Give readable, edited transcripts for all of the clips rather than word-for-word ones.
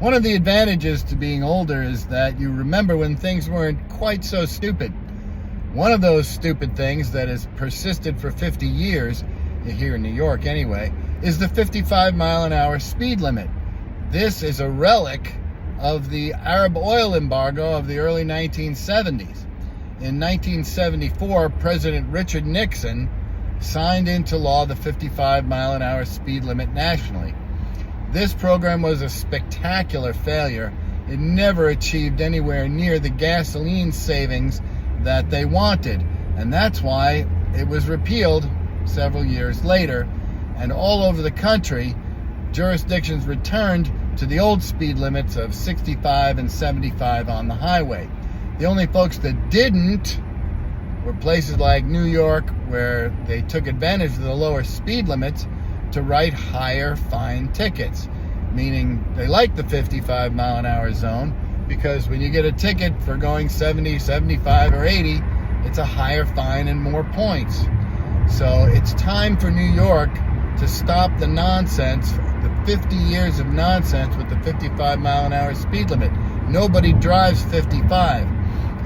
One of the advantages to being older is that you remember when things weren't quite so stupid. One of those stupid things that has persisted for 50 years, here in New York anyway, is the 55-mile-an-hour speed limit. This is a relic of the Arab oil embargo of the early 1970s. In 1974, President Richard Nixon signed into law the 55-mile-an-hour speed limit nationally. This program was a spectacular failure. It never achieved anywhere near the gasoline savings that they wanted, and that's why it was repealed several years later, and all over the country, jurisdictions returned to the old speed limits of 65 and 75 on the highway. The only folks that didn't were places like New York, where they took advantage of the lower speed limits to write higher fine tickets, meaning they like the 55-mile-an-hour zone because when you get a ticket for going 70, 75, or 80, it's a higher fine and more points. So it's time for New York to stop the nonsense, the 50 years of nonsense with the 55-mile-an-hour speed limit. Nobody drives 55.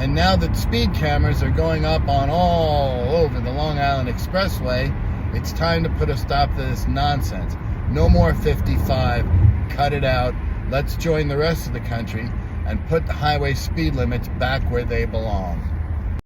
And now that speed cameras are going up on all over the Long Island Expressway, it's time to put a stop to this nonsense. No more 55. Cut it out. Let's join the rest of the country and put the highway speed limits back where they belong.